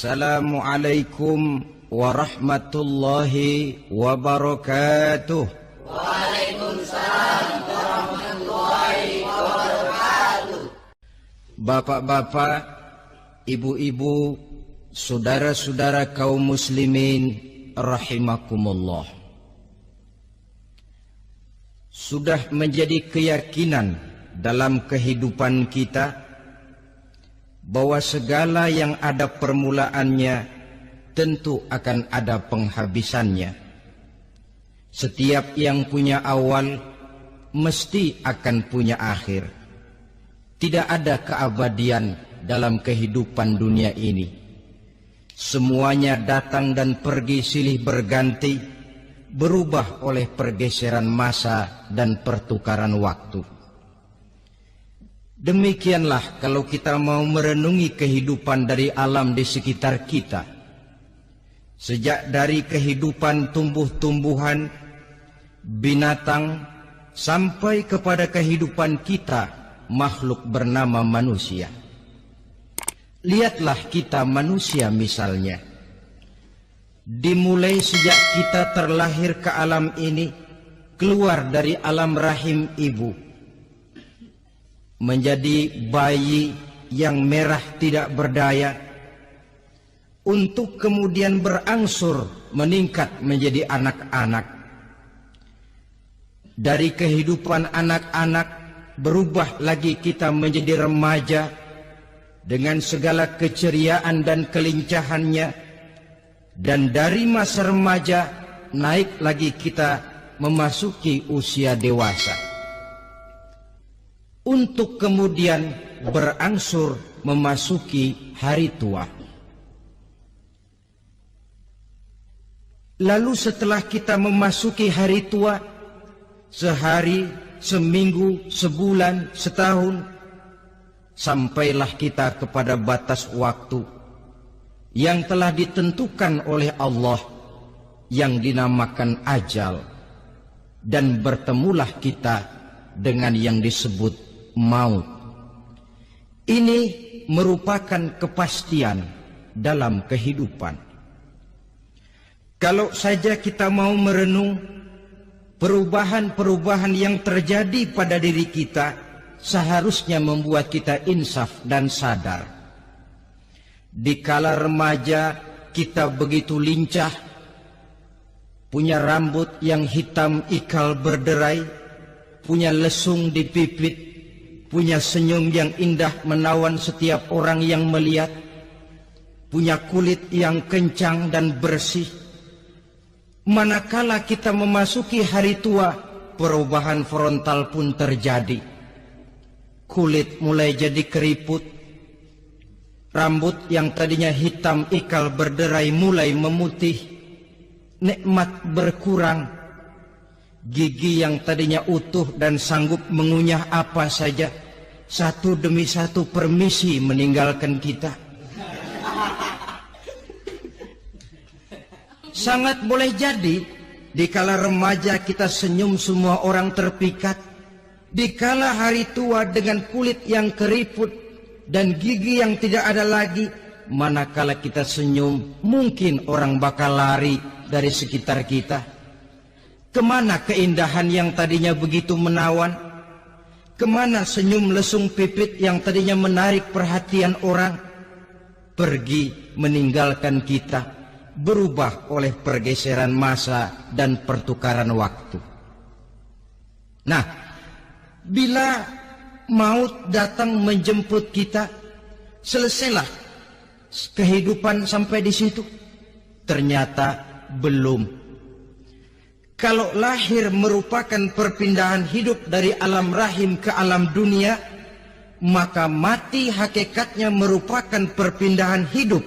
Assalamualaikum warahmatullahi wabarakatuh. Waalaikumsalam warahmatullahi wabarakatuh. Bapak-bapak, ibu-ibu, saudara-saudara kaum muslimin rahimakumullah. Sudah menjadi keyakinan dalam kehidupan kita bahwa segala yang ada permulaannya tentu akan ada penghabisannya. Setiap yang punya awal mesti akan punya akhir. Tidak ada keabadian dalam kehidupan dunia ini. Semuanya datang dan pergi silih berganti, berubah oleh pergeseran masa dan pertukaran waktu. Demikianlah kalau kita mau merenungi kehidupan dari alam di sekitar kita. Sejak dari kehidupan tumbuh-tumbuhan, binatang, sampai kepada kehidupan kita, makhluk bernama manusia. Lihatlah kita manusia misalnya. Dimulai sejak kita terlahir ke alam ini, keluar dari alam rahim ibu, menjadi bayi yang merah tidak berdaya, untuk kemudian berangsur meningkat menjadi anak-anak. Dari kehidupan anak-anak berubah lagi kita menjadi remaja dengan segala keceriaan dan kelincahannya, dan dari masa remaja naik lagi kita memasuki usia dewasa, untuk kemudian berangsur memasuki hari tua. Lalu setelah kita memasuki hari tua, sehari, seminggu, sebulan, setahun, sampailah kita kepada batas waktu yang telah ditentukan oleh Allah, yang dinamakan ajal, dan bertemulah kita dengan yang disebut maut. Ini merupakan kepastian dalam kehidupan. Kalau saja kita mau merenung perubahan-perubahan yang terjadi pada diri kita, seharusnya membuat kita insaf dan sadar. Di kala remaja kita begitu lincah, punya rambut yang hitam ikal berderai, punya lesung di pipit, punya senyum yang indah menawan setiap orang yang melihat, punya kulit yang kencang dan bersih. Manakala kita memasuki hari tua, perubahan frontal pun terjadi. Kulit mulai jadi keriput, rambut yang tadinya hitam ikal berderai mulai memutih, nikmat berkurang, gigi yang tadinya utuh dan sanggup mengunyah apa saja, satu demi satu permisi meninggalkan kita. Sangat boleh jadi di kala remaja kita senyum semua orang terpikat. Di kala hari tua dengan kulit yang keriput dan gigi yang tidak ada lagi, manakala kita senyum mungkin orang bakal lari dari sekitar kita. Kemana keindahan yang tadinya begitu menawan? Kemana senyum lesung pipit yang tadinya menarik perhatian orang? Pergi meninggalkan kita, berubah oleh pergeseran masa dan pertukaran waktu. Nah, bila maut datang menjemput kita, selesailah kehidupan sampai di situ? Ternyata belum. Kalau lahir merupakan perpindahan hidup dari alam rahim ke alam dunia, maka mati hakikatnya merupakan perpindahan hidup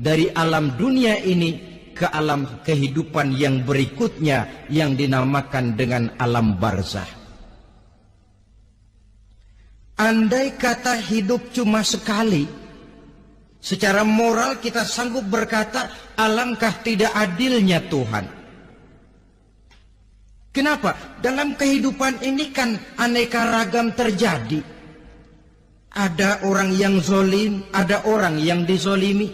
dari alam dunia ini ke alam kehidupan yang berikutnya, yang dinamakan dengan alam barzah. Andai kata hidup cuma sekali, secara moral kita sanggup berkata, alangkah tidak adilnya Tuhan. Kenapa? Dalam kehidupan ini kan aneka ragam terjadi. Ada orang yang zolim, ada orang yang dizolimi.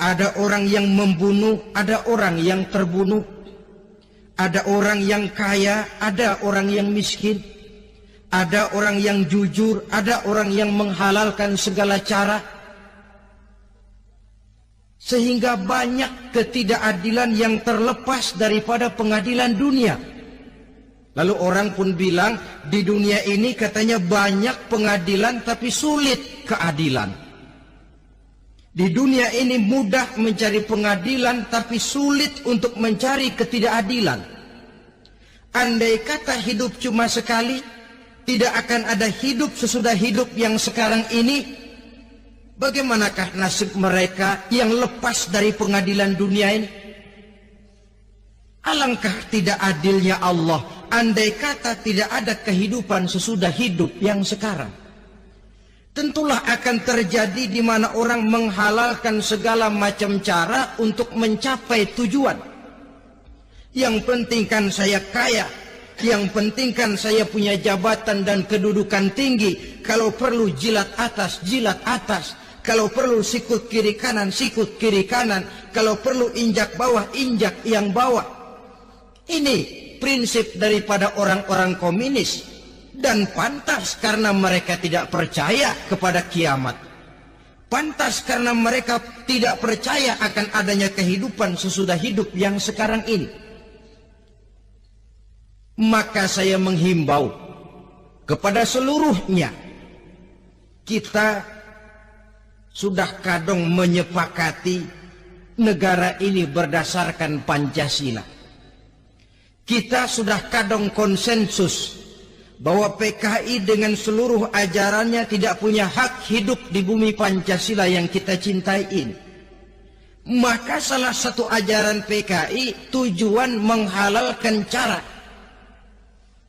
Ada orang yang membunuh, ada orang yang terbunuh. Ada orang yang kaya, ada orang yang miskin. Ada orang yang jujur, ada orang yang menghalalkan segala cara. Sehingga banyak ketidakadilan yang terlepas daripada pengadilan dunia. Lalu orang pun bilang, di dunia ini katanya banyak pengadilan tapi sulit keadilan. Di dunia ini mudah mencari pengadilan tapi sulit untuk mencari ketidakadilan. Andai kata hidup cuma sekali, tidak akan ada hidup sesudah hidup yang sekarang ini. Bagaimanakah nasib mereka yang lepas dari pengadilan dunia ini? Alangkah tidak adilnya Allah, andai kata tidak ada kehidupan sesudah hidup yang sekarang. Tentulah akan terjadi di mana orang menghalalkan segala macam cara untuk mencapai tujuan. Yang penting kan saya kaya, yang penting kan saya punya jabatan dan kedudukan tinggi. Kalau perlu jilat atas, kalau perlu sikut kiri kanan, sikut kiri kanan, kalau perlu injak bawah, injak yang bawah. Ini prinsip daripada orang-orang komunis. Dan pantas karena mereka tidak percaya kepada kiamat. Pantas karena mereka tidak percaya akan adanya kehidupan sesudah hidup yang sekarang ini. Maka saya menghimbau kepada seluruhnya, kita sudah kadung menyepakati negara ini berdasarkan Pancasila. Kita sudah kadung konsensus bahwa PKI dengan seluruh ajarannya tidak punya hak hidup di bumi Pancasila yang kita cintai ini. Maka salah satu ajaran PKI tujuan menghalalkan cara.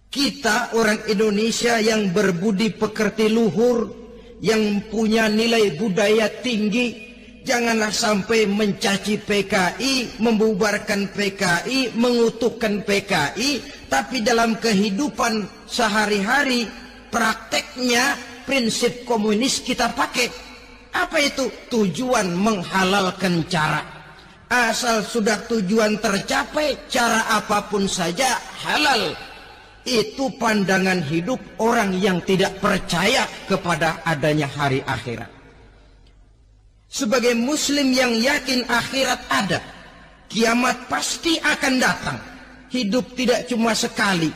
Kita orang Indonesia yang berbudi pekerti luhur, yang punya nilai budaya tinggi, janganlah sampai mencaci PKI, membubarkan PKI, mengutukkan PKI, tapi dalam kehidupan sehari-hari prakteknya prinsip komunis kita pakai. Apa itu? Tujuan menghalalkan cara. Asal sudah tujuan tercapai, cara apapun saja halal. Itu pandangan hidup orang yang tidak percaya kepada adanya hari akhirat. Sebagai muslim yang yakin akhirat ada, kiamat pasti akan datang. Hidup tidak cuma sekali.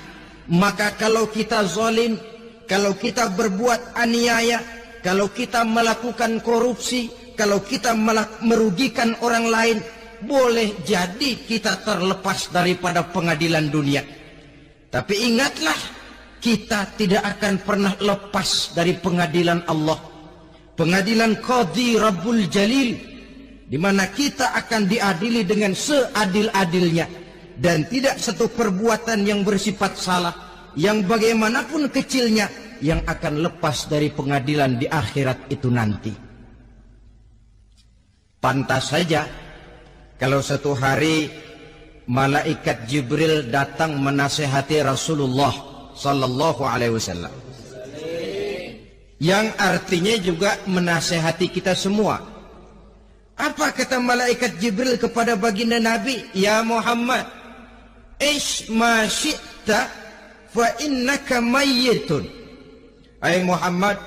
Maka kalau kita zalim, kalau kita berbuat aniaya, kalau kita melakukan korupsi, kalau kita merugikan orang lain, boleh jadi kita terlepas daripada pengadilan dunia. Tapi ingatlah, kita tidak akan pernah lepas dari pengadilan Allah. Pengadilan Qadhi Rabbul Jalil, di mana kita akan diadili dengan seadil-adilnya. Dan tidak satu perbuatan yang bersifat salah, yang bagaimanapun kecilnya, yang akan lepas dari pengadilan di akhirat itu nanti. Pantas saja kalau satu hari malaikat Jibril datang menasihati Rasulullah sallallahu alaihi wasallam, yang artinya juga menasihati kita semua. Apa kata malaikat Jibril kepada baginda Nabi? Ya Muhammad, ish ma syi'ta fa innaka mayyitun. Hai Muhammad,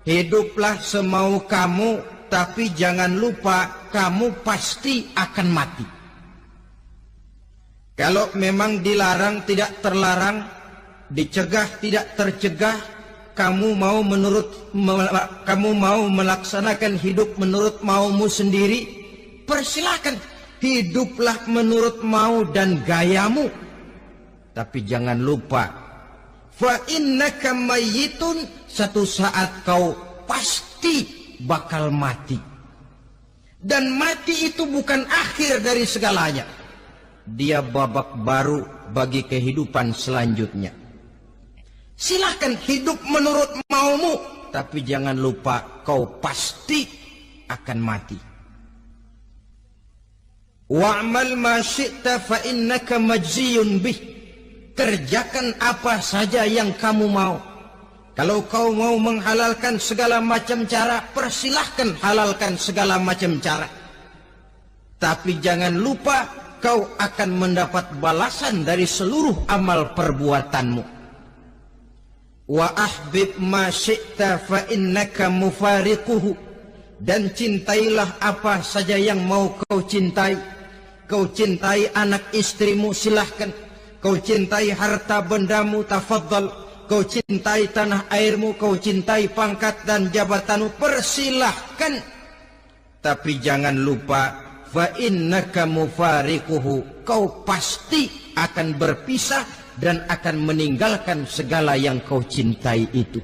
hiduplah semau kamu, tapi jangan lupa kamu pasti akan mati. Kalau memang dilarang tidak terlarang, dicegah tidak tercegah, kamu mau melaksanakan hidup menurut maumu sendiri, persilahkan. Hiduplah menurut mau dan gayamu. Tapi jangan lupa, fa innaka mayyitun, satu saat kau pasti bakal mati. Dan mati itu bukan akhir dari segalanya. Dia babak baru bagi kehidupan selanjutnya. Silahkan hidup menurut maumu, tapi jangan lupa kau pasti akan mati. Wa'mal ma syi'ta fa innaka majziyun bih. Kerjakan apa saja yang kamu mau. Kalau kau mau menghalalkan segala macam cara, persilahkan halalkan segala macam cara. Tapi jangan lupa kau akan mendapat balasan dari seluruh amal perbuatanmu. Wa ahbib ma syi'ta fa innaka mufariquhu. Dan cintailah apa saja yang mau kau cintai. Kau cintai anak istrimu, silahkan. Kau cintai harta bendamu, tafadhal. Kau cintai tanah airmu, kau cintai pangkat dan jabatanmu, persilahkan. Tapi jangan lupa, fa innaka mufariquhu. Kau pasti akan berpisah dan akan meninggalkan segala yang kau cintai itu.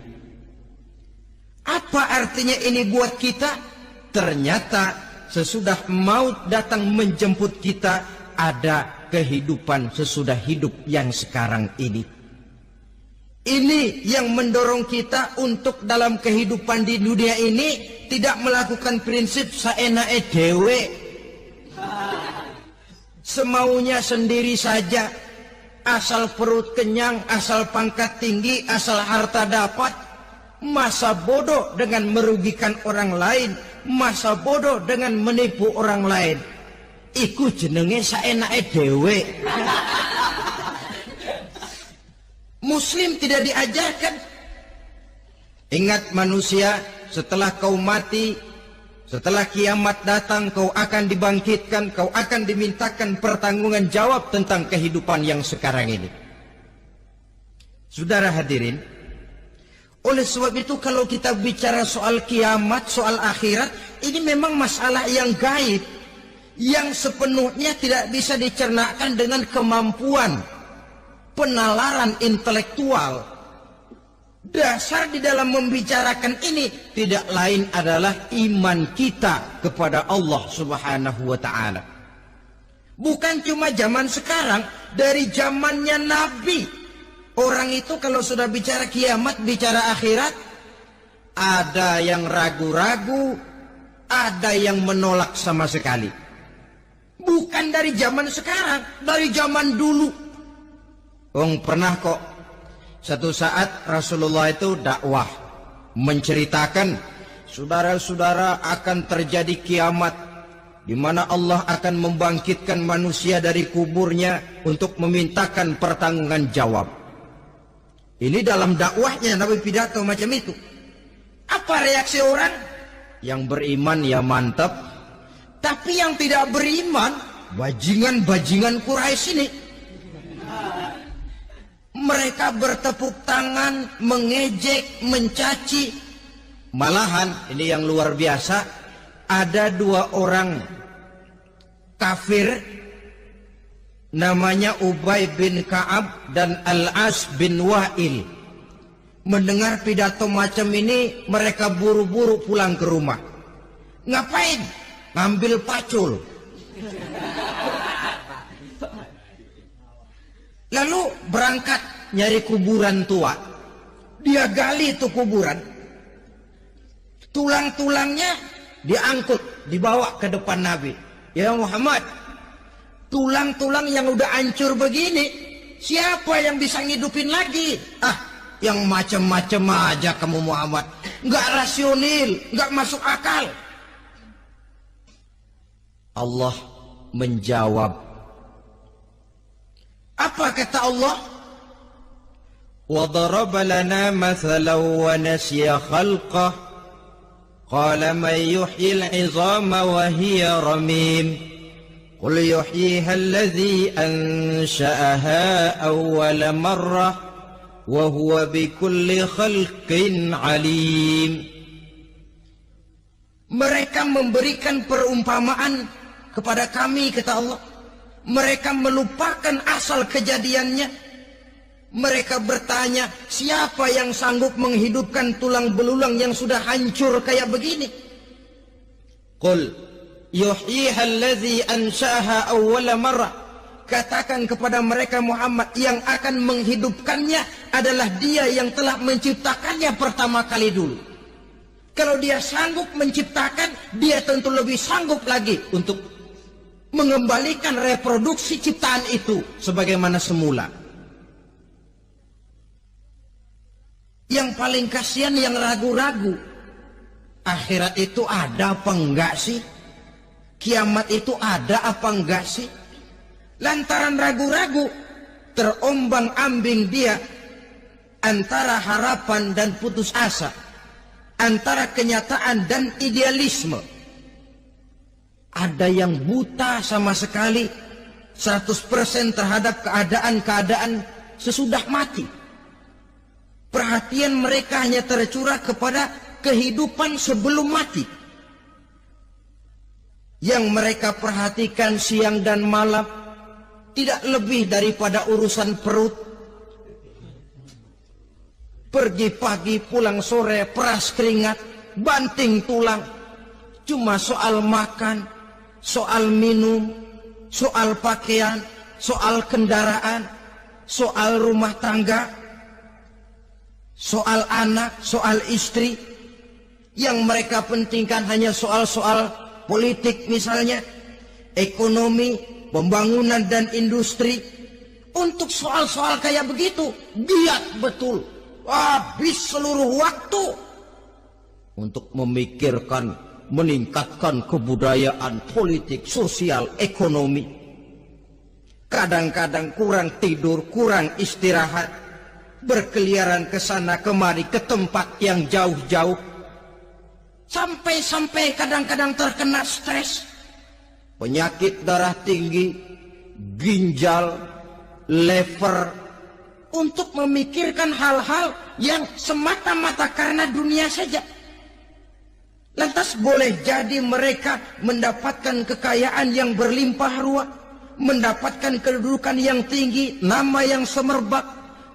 Apa artinya ini buat kita? Ternyata sesudah maut datang menjemput kita, ada kehidupan sesudah hidup yang sekarang ini. Ini yang mendorong kita untuk dalam kehidupan di dunia ini tidak melakukan prinsip saenake dhewe, semaunya sendiri saja, asal perut kenyang, asal pangkat tinggi, asal harta dapat. Masa bodoh dengan merugikan orang lain, masa bodoh dengan menipu orang lain. Iku jenenge saenake dhewe. Muslim tidak diajarkan. Ingat manusia, setelah kau mati, setelah kiamat datang, kau akan dibangkitkan, kau akan dimintakan pertanggungan jawab tentang kehidupan yang sekarang ini. Saudara hadirin, oleh sebab itu kalau kita bicara soal kiamat, soal akhirat, ini memang masalah yang gaib, yang sepenuhnya tidak bisa dicernakan dengan kemampuan penalaran intelektual. Dasar di dalam membicarakan ini tidak lain adalah iman kita kepada Allah Subhanahu wa ta'ala. Bukan cuma zaman sekarang, dari zamannya Nabi. Orang itu kalau sudah bicara kiamat, bicara akhirat, ada yang ragu-ragu, ada yang menolak sama sekali. Bukan dari zaman sekarang, dari zaman dulu. Pernah kok satu saat Rasulullah itu dakwah menceritakan, saudara-saudara, akan terjadi kiamat di mana Allah akan membangkitkan manusia dari kuburnya untuk memintakan pertanggungan jawab. Ini dalam dakwahnya Nabi pidato macam itu. Apa reaksi orang? Yang beriman ya mantap, tapi yang tidak beriman, bajingan-bajingan Quraisy ini, mereka bertepuk tangan, mengejek, mencaci. Malahan ini yang luar biasa, ada dua orang kafir, namanya Ubay bin Ka'ab dan Al-As bin Wa'il. Mendengar pidato macam ini, mereka buru-buru pulang ke rumah. Ngapain? Ngambil pacul. Lalu berangkat nyari kuburan tua. Dia gali itu kuburan. Tulang-tulangnya diangkut, dibawa ke depan Nabi. Ya Muhammad, tulang-tulang yang udah hancur begini, siapa yang bisa ngidupin lagi? Yang macam-macam aja kamu Muhammad. Nggak rasional, nggak masuk akal. Allah menjawab. Apa kata Allah? وَضَرَبَ لَنَا مَثَلًا وَنَسِيَ خَلْقَهُ قَالَ مَنْ يُحْيِي الْعِظَامَ وَهِيَ رَمِيمٌ قل يحييها الذي أنشأها أول مرة وهو بكل خلق عليم. Mereka memberikan perumpamaan kepada kami, kata Allah. Mereka melupakan asal kejadiannya. Mereka bertanya, siapa yang sanggup menghidupkan tulang belulang yang sudah hancur kayak begini? Qul yuhyiha allazi ansha'aha awwala marrah. Katakan kepada mereka Muhammad, yang akan menghidupkannya adalah dia yang telah menciptakannya pertama kali dulu. Kalau dia sanggup menciptakan, dia tentu lebih sanggup lagi untuk mengembalikan reproduksi ciptaan itu sebagaimana semula. Yang paling kasihan yang ragu-ragu, akhirat itu ada apa enggak sih? kiamat itu ada apa enggak sih? Lantaran ragu-ragu, terombang-ambing dia antara harapan dan putus asa, antara kenyataan dan idealisme. Ada yang buta sama sekali 100% terhadap keadaan-keadaan sesudah mati. Perhatian mereka hanya tercurah kepada kehidupan sebelum mati. Yang mereka perhatikan siang dan malam tidak lebih daripada urusan perut. Pergi pagi, pulang sore, peras keringat, banting tulang. Cuma soal makan, soal minum, soal pakaian, soal kendaraan, soal rumah tangga, soal anak, soal istri. Yang mereka pentingkan hanya soal-soal politik misalnya, ekonomi, pembangunan dan industri. Untuk soal-soal kayak begitu, giat betul, habis seluruh waktu untuk memikirkan, meningkatkan kebudayaan, politik, sosial, ekonomi. Kadang-kadang kurang tidur, kurang istirahat, berkeliaran ke sana kemari ke tempat yang jauh-jauh. Sampai-sampai kadang-kadang terkena stres, penyakit darah tinggi, ginjal, lever, untuk memikirkan hal-hal yang semata-mata karena dunia saja. Lantas boleh jadi mereka mendapatkan kekayaan yang berlimpah ruah, mendapatkan kedudukan yang tinggi, nama yang semerbak,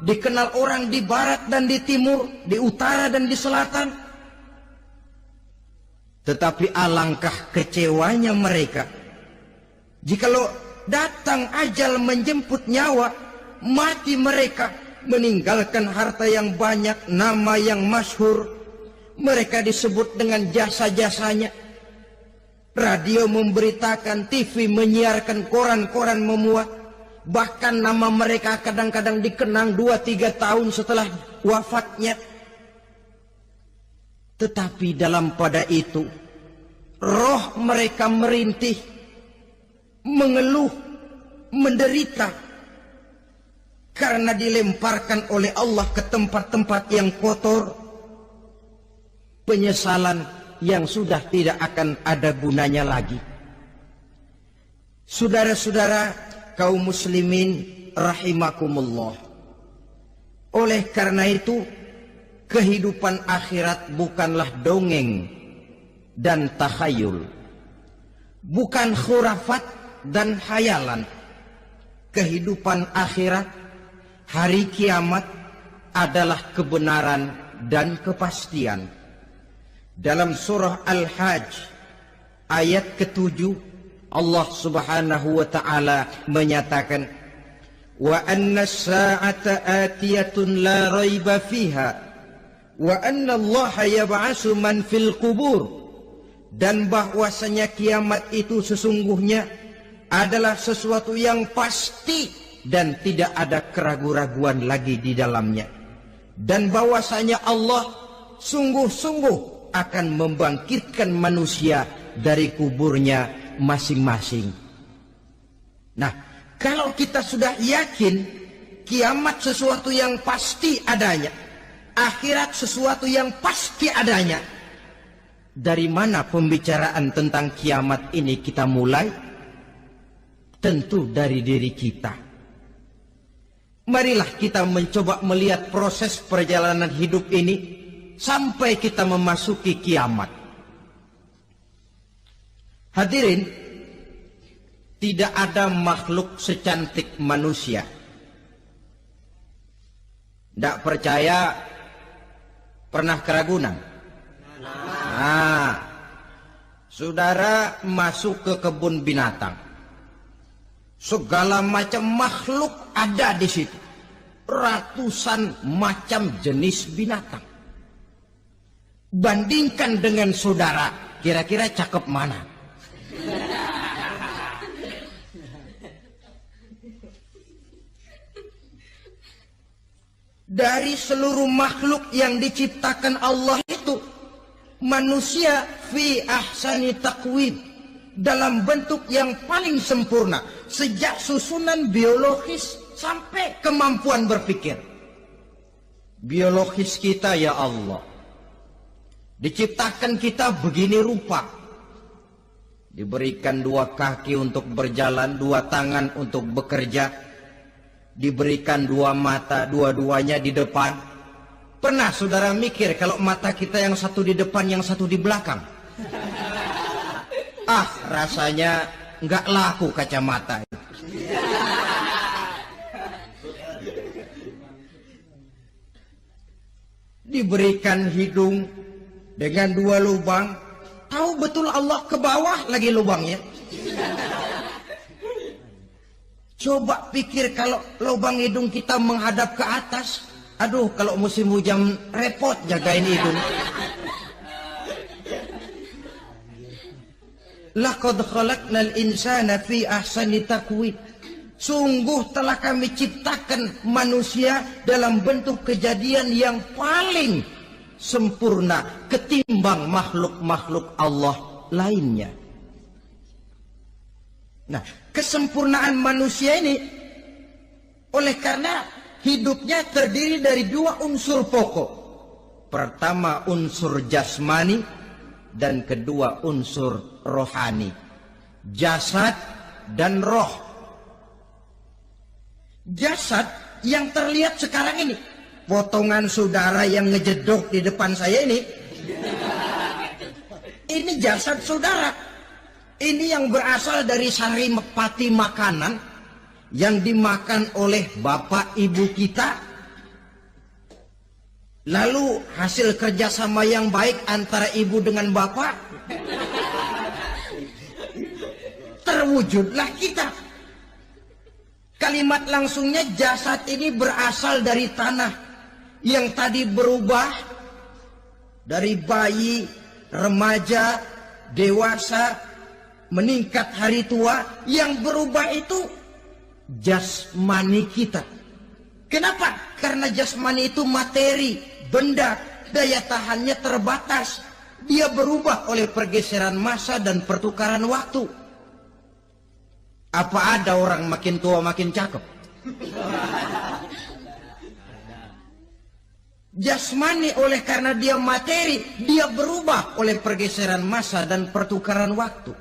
dikenal orang di barat dan di timur, di utara dan di selatan. Tetapi alangkah kecewanya mereka jikalau datang ajal menjemput nyawa, mati mereka meninggalkan harta yang banyak, nama yang masyhur. Mereka disebut dengan jasa-jasanya. Radio memberitakan, TV menyiarkan, koran-koran memuat. Bahkan nama mereka kadang-kadang dikenang 2-3 tahun setelah wafatnya. Tetapi dalam pada itu, roh mereka merintih, mengeluh, menderita, karena dilemparkan oleh Allah ke tempat-tempat yang kotor. Penyesalan yang sudah tidak akan ada gunanya lagi. Saudara-saudara kaum muslimin rahimakumullah. Oleh karena itu, kehidupan akhirat bukanlah dongeng dan takhayul, bukan khurafat dan hayalan. Kehidupan akhirat, hari kiamat adalah kebenaran dan kepastian. Dalam surah Al-Hajj ayat ke-7, Allah Subhanahu wa taala menyatakan, wa anna as-sa'ata atiyatun la raiba fiha wa anna Allah yab'atsu man fil qubur. Dan bahwasanya kiamat itu sesungguhnya adalah sesuatu yang pasti dan tidak ada keraguan-raguan lagi di dalamnya. Dan bahwasanya Allah sungguh-sungguh akan membangkitkan manusia dari kuburnya masing-masing. Nah, kalau kita sudah yakin kiamat sesuatu yang pasti adanya, akhirat sesuatu yang pasti adanya, dari mana pembicaraan tentang kiamat ini kita mulai? Tentu dari diri kita. Marilah kita mencoba melihat proses perjalanan hidup ini sampai kita memasuki kiamat. Hadirin, tidak ada makhluk secantik manusia. Tidak percaya, pernah ke Ragunan? Nah, saudara masuk ke kebun binatang, segala macam makhluk ada di situ, ratusan macam jenis binatang. Bandingkan dengan saudara, kira-kira cakep mana? Dari seluruh makhluk yang diciptakan Allah itu, manusia fi ahsani taqwim, dalam bentuk yang paling sempurna, sejak susunan biologis sampai kemampuan berpikir. Biologis kita ya Allah, diciptakan kita begini rupa, diberikan 2 kaki untuk berjalan, 2 tangan untuk bekerja, diberikan 2 mata, dua-duanya di depan. Pernah saudara mikir kalau mata kita yang satu di depan, yang satu di belakang? Rasanya nggak laku kacamata. Diberikan hidung dengan 2 lubang, tahu betul Allah ke bawah lagi lubangnya. Coba pikir kalau lubang hidung kita menghadap ke atas. Aduh, kalau musim hujan repot jagain hidung. Laqad khalaqnal insana fi ahsani taqwim. Sungguh telah kami ciptakan manusia dalam bentuk kejadian yang paling sempurna ketimbang makhluk-makhluk Allah lainnya. Nah, kesempurnaan manusia ini oleh karena hidupnya terdiri dari 2 unsur pokok. Pertama unsur jasmani dan kedua unsur rohani, jasad dan roh. Jasad yang terlihat sekarang ini, potongan saudara yang ngejedok di depan saya ini jasad saudara. Ini yang berasal dari sari pati makanan yang dimakan oleh bapak ibu kita. Lalu hasil kerjasama yang baik antara ibu dengan bapak, terwujudlah kita. Kalimat langsungnya jasad ini berasal dari tanah yang tadi berubah dari bayi, remaja, dewasa, meningkat hari tua. Yang berubah itu jasmani kita. Kenapa? Karena jasmani itu materi, benda, daya tahannya terbatas. Dia berubah oleh pergeseran massa dan pertukaran waktu. Apa ada orang makin tua makin cakep? Jasmani oleh karena dia materi, dia berubah oleh pergeseran massa dan pertukaran waktu.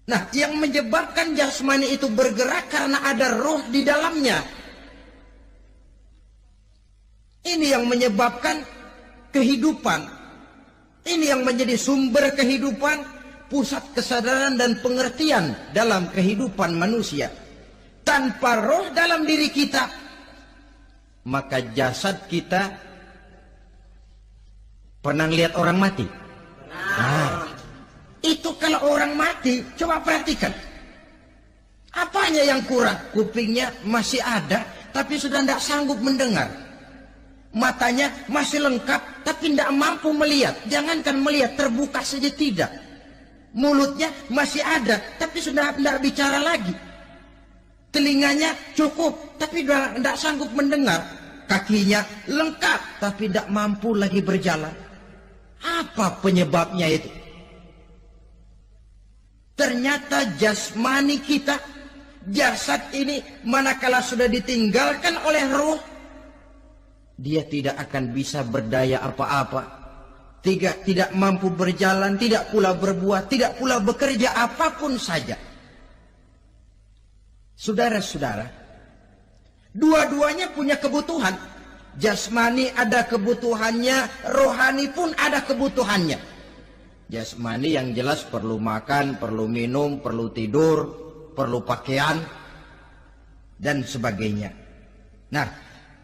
Nah, yang menyebabkan jasmani itu bergerak karena ada roh di dalamnya. Ini yang menyebabkan kehidupan. Ini yang menjadi sumber kehidupan, pusat kesadaran dan pengertian dalam kehidupan manusia. Tanpa roh dalam diri kita, maka jasad kita, pernah lihat orang mati? Nah, itu kalau orang mati, coba perhatikan. Apanya yang kurang? Kupingnya masih ada, tapi sudah tidak sanggup mendengar. Matanya masih lengkap, tapi tidak mampu melihat. Jangankan melihat, terbuka saja tidak. Mulutnya masih ada, tapi sudah tidak bicara lagi. Telinganya cukup, tapi sudah tidak sanggup mendengar. Kakinya lengkap, tapi tidak mampu lagi berjalan. Apa penyebabnya itu? Ternyata jasmani kita, jasad ini, manakala sudah ditinggalkan oleh roh, dia tidak akan bisa berdaya apa-apa. Tidak mampu berjalan, tidak pula berbuat, tidak pula bekerja apapun saja. Saudara-saudara, dua-duanya punya kebutuhan. Jasmani ada kebutuhannya, rohani pun ada kebutuhannya. Jasmani yang jelas perlu makan, perlu minum, perlu tidur, perlu pakaian, dan sebagainya. Nah,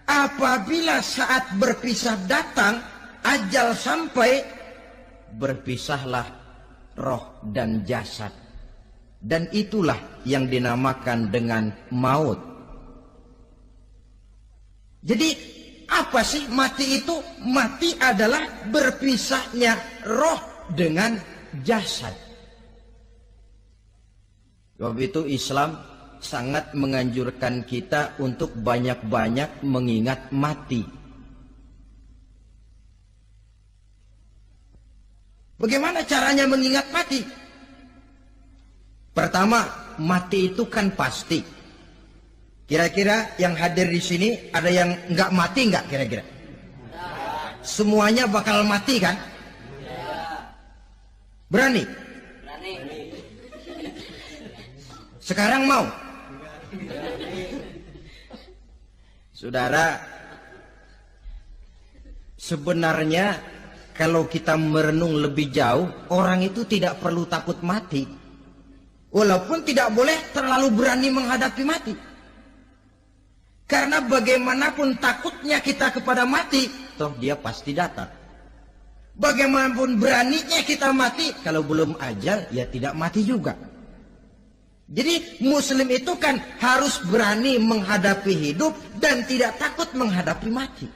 apabila saat berpisah datang, ajal sampai, berpisahlah roh dan jasad. Dan itulah yang dinamakan dengan maut. Jadi apa sih mati itu? Mati adalah berpisahnya roh dengan jasad. Sebab itu Islam sangat menganjurkan kita untuk banyak-banyak mengingat mati. Bagaimana caranya mengingat mati? Pertama, mati itu kan pasti. Kira-kira yang hadir di sini ada yang nggak mati nggak kira-kira? Semuanya bakal mati kan? Berani? Sekarang mau? Saudara, sebenarnya kalau kita merenung lebih jauh, orang itu tidak perlu takut mati. Walaupun tidak boleh terlalu berani menghadapi mati. Karena bagaimanapun takutnya kita kepada mati, toh dia pasti datang. Bagaimanapun beraninya kita mati, kalau belum ajal, ya tidak mati juga. Jadi muslim itu kan harus berani menghadapi hidup dan tidak takut menghadapi mati.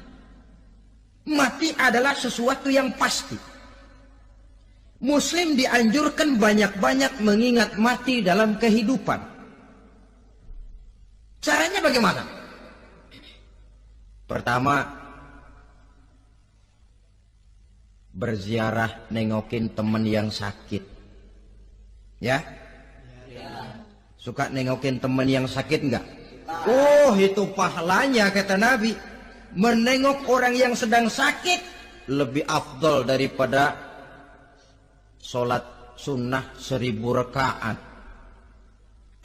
Mati adalah sesuatu yang pasti. Muslim dianjurkan banyak-banyak mengingat mati dalam kehidupan. Caranya bagaimana? Pertama, berziarah nengokin teman yang sakit. Ya? Suka nengokin teman yang sakit enggak? Oh, itu pahalanya kata Nabi. Menengok orang yang sedang sakit lebih afdol daripada sholat sunnah 1000 rakaat.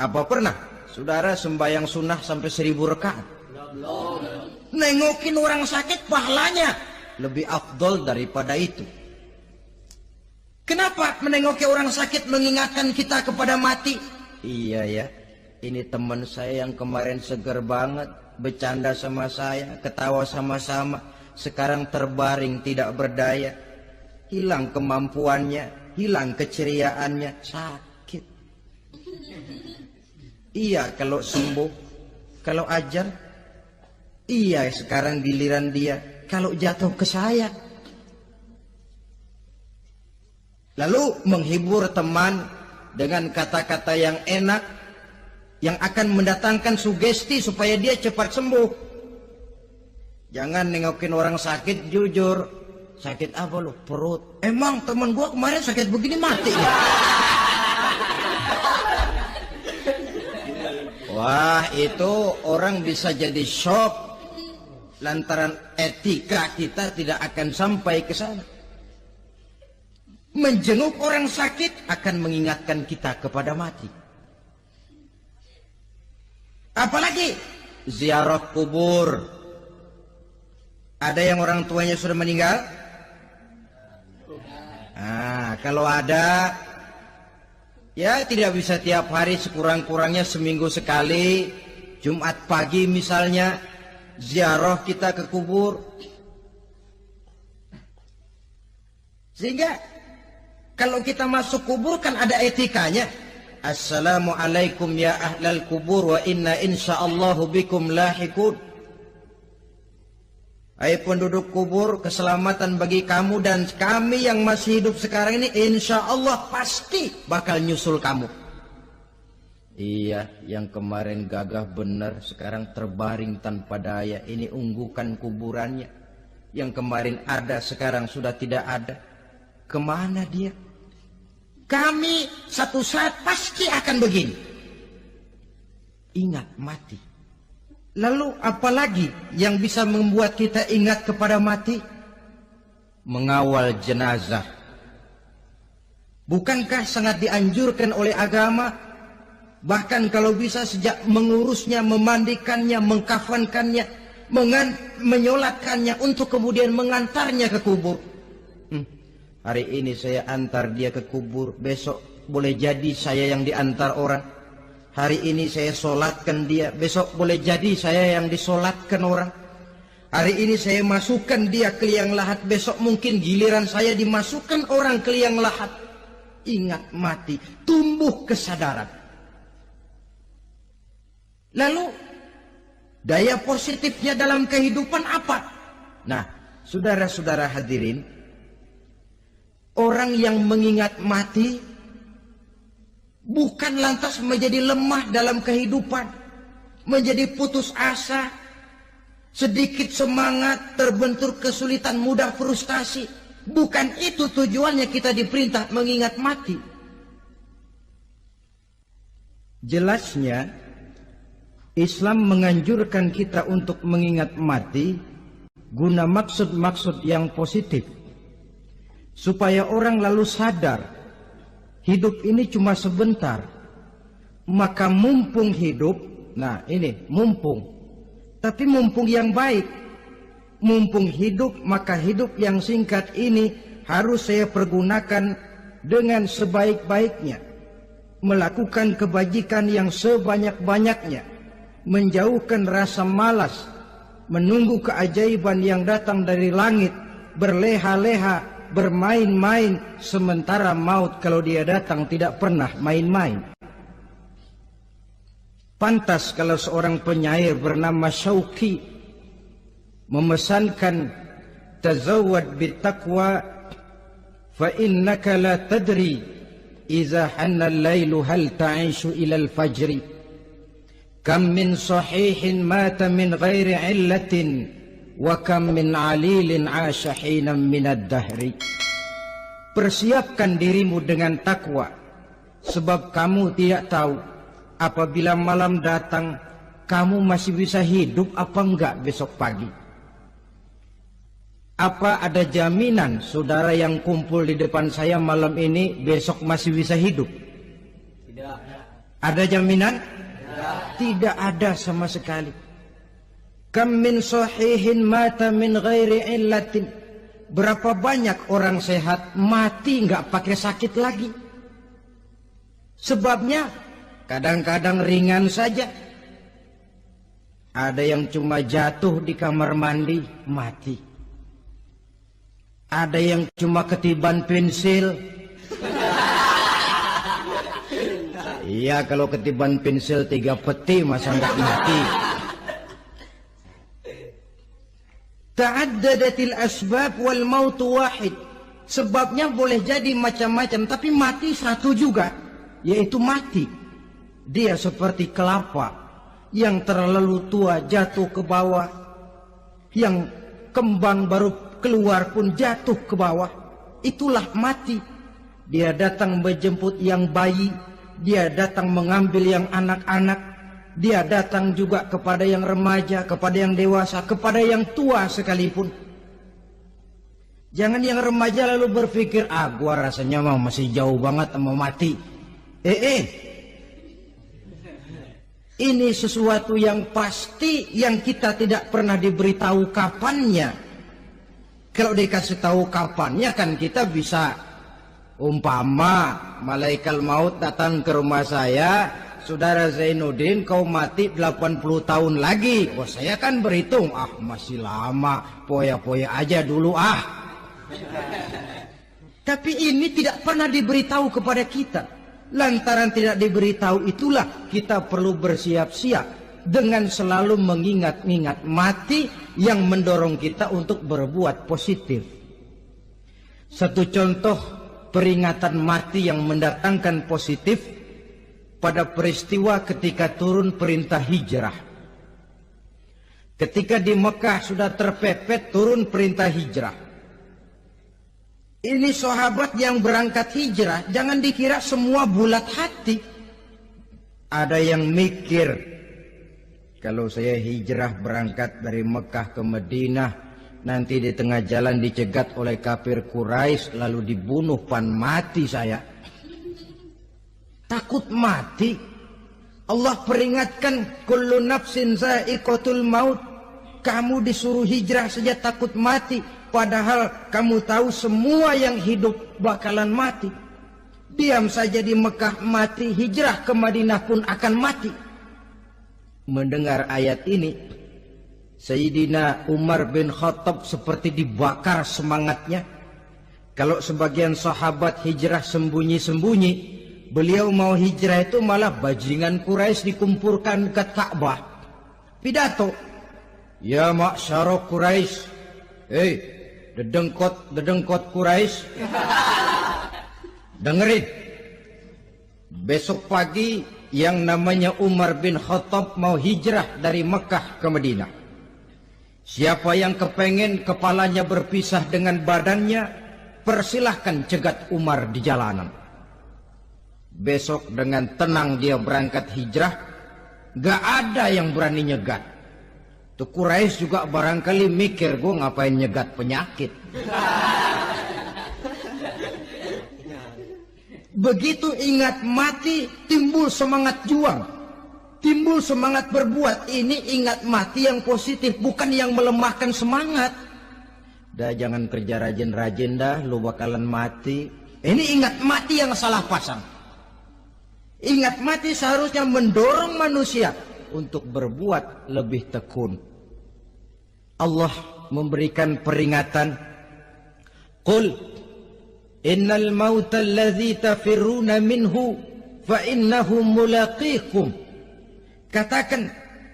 Apa pernah saudara sembahyang sunnah sampai 1000 rakaat? Nengokin orang sakit pahalanya lebih afdol daripada itu. Kenapa menengoki orang sakit mengingatkan kita kepada mati? Iya ya, ini teman saya yang kemarin seger banget, bercanda sama saya, ketawa sama-sama, sekarang terbaring tidak berdaya, hilang kemampuannya, hilang keceriaannya, sakit. Iya kalau sembuh, kalau ajal, iya sekarang giliran dia, kalau jatuh ke saya. Lalu menghibur teman dengan kata-kata yang enak, yang akan mendatangkan sugesti supaya dia cepat sembuh. Jangan nengokin orang sakit jujur. Sakit apa lu? Perut. Emang teman gua kemarin sakit begini mati ya? Wah, itu orang bisa jadi shock lantaran etika kita tidak akan sampai ke sana. Menjenguk orang sakit akan mengingatkan kita kepada mati. Apalagi ziarah kubur. Ada yang orang tuanya sudah meninggal? Nah, kalau ada, ya tidak bisa tiap hari, sekurang-kurangnya seminggu sekali, Jumat pagi misalnya, ziarah kita ke kubur. Sehingga kalau kita masuk kubur kan ada etikanya. Assalamualaikum ya ahlal kubur wa inna insyaallahu bikum lahikun. Hai penduduk kubur, keselamatan bagi kamu dan kami yang masih hidup sekarang ini insyaallah pasti bakal nyusul kamu. Iya, yang kemarin gagah benar sekarang terbaring tanpa daya. Ini unggukan kuburannya. Yang kemarin ada sekarang sudah tidak ada. Kemana dia? Kami satu saat pasti akan begini. Ingat mati. Lalu apalagi yang bisa membuat kita ingat kepada mati? Mengawal jenazah. Bukankah sangat dianjurkan oleh agama? Bahkan kalau bisa sejak mengurusnya, memandikannya, mengkafankannya, menyolatkannya untuk kemudian mengantarnya ke kubur. Hari ini saya antar dia ke kubur, besok boleh jadi saya yang diantar orang. Hari ini saya solatkan dia, besok boleh jadi saya yang disolatkan orang. Hari ini saya masukkan dia ke liang lahat, besok mungkin giliran saya dimasukkan orang ke liang lahat. Ingat mati, tumbuh kesadaran. Lalu daya positifnya dalam kehidupan apa? Nah, saudara-saudara hadirin, orang yang mengingat mati bukan lantas menjadi lemah dalam kehidupan, menjadi putus asa, sedikit semangat, terbentur kesulitan, mudah frustasi. Bukan itu tujuannya kita diperintah mengingat mati. Jelasnya, Islam menganjurkan kita untuk mengingat mati guna maksud-maksud yang positif. Supaya orang lalu sadar, hidup ini cuma sebentar. Maka mumpung hidup, nah ini mumpung. Tapi mumpung yang baik. Mumpung hidup, maka hidup yang singkat ini harus saya pergunakan dengan sebaik-baiknya. Melakukan kebajikan yang sebanyak-banyaknya. Menjauhkan rasa malas. Menunggu keajaiban yang datang dari langit. Berleha-leha, bermain-main. Sementara maut kalau dia datang tidak pernah main-main. Pantas kalau seorang penyair bernama Syauqi memesankan tazawwad bittaqwa fa innaka la tadri idza hanna al-lailu hal ta'ishu ila al-fajr kam min sahihin mata min ghairi illatin wa kam min alilin 'asha hinan min ad-dahri. Persiapkan dirimu dengan takwa, sebab kamu tidak tahu apabila malam datang kamu masih bisa hidup apa enggak besok pagi. Apa ada jaminan saudara yang kumpul di depan saya malam ini besok masih bisa hidup? Tidak. Ada jaminan? Tidak. Tidak ada sama sekali. Kam min sahihin mata min ghairi illatin. Berapa banyak orang sehat mati nggak pakai sakit lagi. Sebabnya kadang-kadang ringan saja. Ada yang cuma jatuh di kamar mandi mati. Ada yang cuma ketiban pensil. Iya, kalau ketiban pensil 3 peti masa nggak mati. Ta'addadatil asbab wal mautu wahid. Sebabnya boleh jadi macam-macam, tapi mati satu juga, yaitu mati. Dia seperti kelapa yang terlalu tua jatuh ke bawah, yang kembang baru keluar pun jatuh ke bawah. Itulah mati. Dia datang menjemput yang bayi, dia datang mengambil yang anak-anak, dia datang juga kepada yang remaja, kepada yang dewasa, kepada yang tua sekalipun. Jangan yang remaja lalu berpikir, gua rasanya masih jauh banget mau mati. Ini sesuatu yang pasti yang kita tidak pernah diberitahu kapannya. Kalau dikasih tahu kapannya kan kita bisa, umpama malaikat maut datang ke rumah saya, saudara Zainuddin kau mati 80 tahun lagi. Wah, saya kan berhitung, masih lama, poya-poya aja dulu Tapi ini tidak pernah diberitahu kepada kita. Lantaran tidak diberitahu itulah kita perlu bersiap-siap dengan selalu mengingat-ingat mati yang mendorong kita untuk berbuat positif. Satu contoh peringatan mati yang mendatangkan positif pada peristiwa ketika turun perintah hijrah. Ketika di Mekah sudah terpepet turun perintah hijrah. Ini sahabat yang berangkat hijrah, jangan dikira semua bulat hati. Ada yang mikir, kalau saya hijrah berangkat dari Mekah ke Madinah, nanti di tengah jalan dicegat oleh kafir Quraisy lalu dibunuh, mati saya. Takut mati. Allah peringatkan, kullu nafsin za'iqatul maut. Kamu disuruh hijrah saja takut mati, padahal kamu tahu semua yang hidup bakalan mati. Diam saja di Mekah mati, hijrah ke Madinah pun akan mati. Mendengar ayat ini, Sayyidina Umar bin Khattab seperti dibakar semangatnya. Kalau sebagian sahabat hijrah sembunyi-sembunyi, beliau mau hijrah itu malah bajingan Quraisy dikumpulkan ke Ka'bah. Pidato, ya ma'syara Quraisy, dedengkot Quraisy, dengerin. Besok pagi yang namanya Umar bin Khattab mau hijrah dari Mekah ke Madinah. Siapa yang kepengen kepalanya berpisah dengan badannya, persilahkan cegat Umar di jalanan. Besok dengan tenang dia berangkat hijrah, gak ada yang berani nyegat. Tuh Quraisy juga barangkali mikir, gue ngapain nyegat penyakit. Begitu ingat mati, timbul semangat juang, timbul semangat berbuat. Ini ingat mati yang positif, bukan yang melemahkan semangat. Dah jangan kerja rajin-rajin dah, lu bakalan mati. Ini ingat mati yang salah pasang. Ingat mati seharusnya mendorong manusia untuk berbuat lebih tekun. Allah memberikan peringatan, Qul innal mauta alladhi tafirruna minhu fa innahu mulaqikum. Katakan,